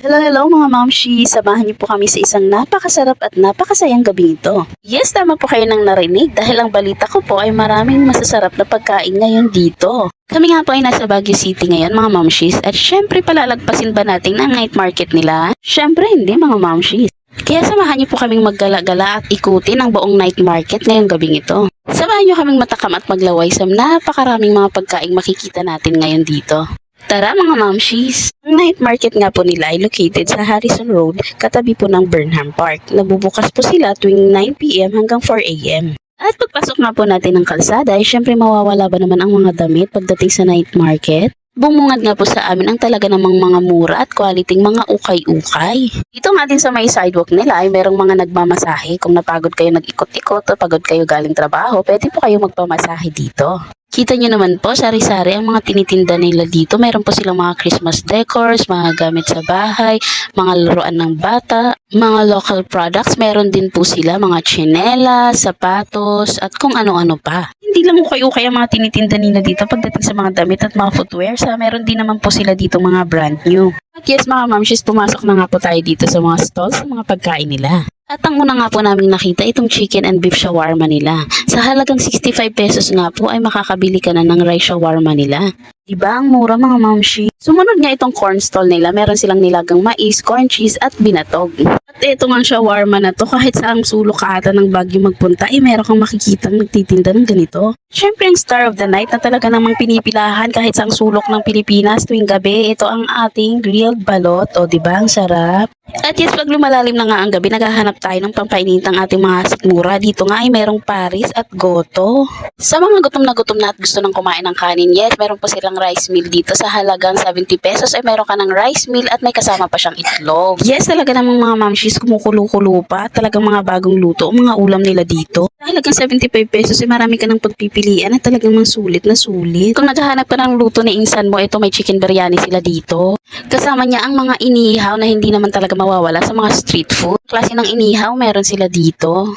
Hello mga mamshi! Samahan niyo po kami sa isang napakasarap at napakasayang gabi ito. Yes, tama po kayo nang narinig dahil ang balita ko po ay maraming masasarap na pagkain ngayon dito. Kami nga po ay nasa Baguio City ngayon mga mamshis at syempre palalagpasin ba natin ang night market nila? Syempre hindi mga mamshis. Kaya samahan niyo po kaming maggala-gala at ikutin ang buong night market ngayong gabing ito. Samahan niyo kaming matakam at maglaway sa napakaraming mga pagkain makikita natin ngayon dito. Tara mga mamshis! Ang night market nga po nila ay located sa Harrison Road, katabi po ng Burnham Park. Nagbubukas po sila tuwing 9 PM hanggang 4 AM. At pagpasok nga po natin ng kalsada ay syempre mawawala ba naman ang mga damit pagdating sa night market? Bumungad nga po sa amin ang talaga namang mga mura at quality mga ukay-ukay. Dito nga din sa may sidewalk nila ay merong mga nagmamasahe. Kung napagod kayo nag-ikot-ikot o pagod kayo galing trabaho, pwede po kayo magpamasahe dito. Kita nyo naman po, sari-sari ang mga tinitinda nila dito. Meron po silang mga Christmas decors, mga gamit sa bahay, mga laruan ng bata, mga local products. Meron din po sila mga tsinelas, sapatos, at kung ano-ano pa. Hindi lang ukay-ukay ang mga tinitinda nila dito pagdating sa mga damit at mga footwear. Meron din naman po sila dito mga brand new. At yes mga mamshis, pumasok na nga po tayo dito sa mga stalls, sa mga pagkain nila. At ang una nga po namin nakita itong chicken and beef shawarma nila. Sa halagang 65 pesos nga po ay makakabili ka na ng rice shawarma nila. Diba ang mura mga mamshi? Sumunod nga itong corn stall nila, meron silang nilagang mais, corn cheese at binatog. At ito nga shawarma na to, kahit saang sulok ka ata ng Baguio magpunta, meron kang makikitang nagtitinda ng ganito. Syempre ang star of the night na talaga namang pinipilahan kahit saang sulok ng Pilipinas tuwing gabi, ito ang ating grilled balot. O diba ang sarap? At yes, pag lumalalim na nga ang gabi, naghahanap tayo ng pampainitang ating mga sikmura. Dito nga ay merong Paris at Goto. Sa mga gutom na at gusto nang kumain ng kanin, yes, meron po silang rice meal dito. Sa halagang 70 pesos ay meron ka ng rice meal at may kasama pa siyang itlog. Yes, talaga namang mga mamshis, kumukulo-kulo pa. Talagang mga bagong luto, mga ulam nila dito. Sa halagang 75 pesos ay marami ka ng pagpipilian at talagang mga sulit na sulit. Kung naghahanap ka ng luto ni insan mo, ito may chicken biryani sila dito. Kasama niya ang mga inihaw na hindi naman talaga mawawala sa mga street food. Klase ng inihaw meron sila dito.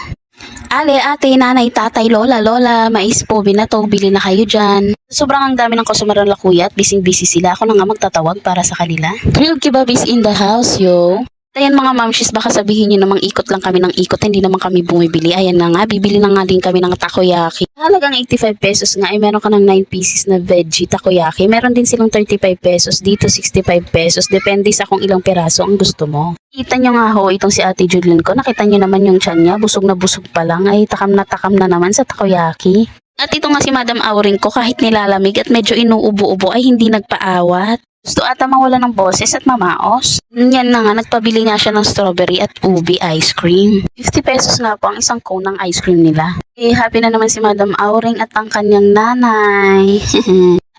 Ale, ate, nanay, tatay, lola, mais po, binato, bili na kayo dyan. Sobrang ang dami ng customer na kuya at busy sila. Ako na nga magtatawag para sa kanila. Grilled kebab is in the house, yo. Ayan mga mamshis, baka sabihin nyo namang ikot lang kami ng ikot, hindi naman kami bumibili. Ayan na nga, bibili na nga din kami ng takoyaki. Halagang 85 pesos nga, ay meron ka ng 9 pieces na veggie takoyaki. Meron din silang 35 pesos, dito 65 pesos. Depende sa kung ilang peraso ang gusto mo. Kita nyo nga ho, itong si Ate Julian ko, nakita nyo naman yung tiyan niya, busog na busog pa lang, ay takam na naman sa takoyaki. At ito nga si Madam Auring ko, kahit nilalamig at medyo inuubo-ubo ay hindi nagpaawat. Gusto ata mawala ng boses at mamaos. Yan na nga, nagpabili nga siya ng strawberry at ubi ice cream. 50 pesos nga po ang isang cone ng ice cream nila. Happy na naman si Madam Auring at ang kanyang nanay.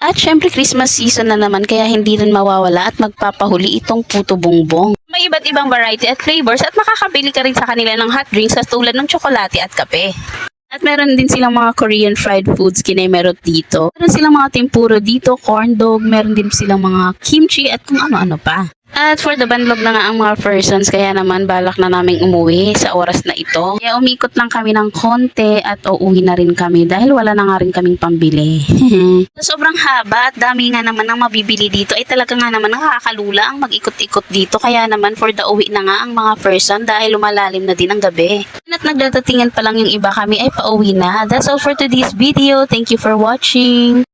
At syempre Christmas season na naman kaya hindi rin mawawala at magpapahuli itong puto bongbong. May iba't ibang variety at flavors at makakabili ka rin sa kanila ng hot drinks tulad ng tsokolate at kape. At meron din silang mga Korean fried foods kinemerot dito. Meron silang mga tempura dito, corn dog, meron din silang mga kimchi at kung ano-ano pa. At for the banlog na nga ang mga persons, kaya naman balak na naming umuwi sa oras na ito. Kaya umikot lang kami ng konti at uuwi na rin kami dahil wala na nga rin kaming pambili. Sa sobrang haba at dami nga naman ang mabibili dito ay talaga nga naman nakakalula ang mag-ikot-ikot dito. Kaya naman for the uwi na nga ang mga person dahil lumalalim na din ang gabi. At nagdadatingan pa lang yung iba, kami ay pauwi na. That's all for today's video. Thank you for watching.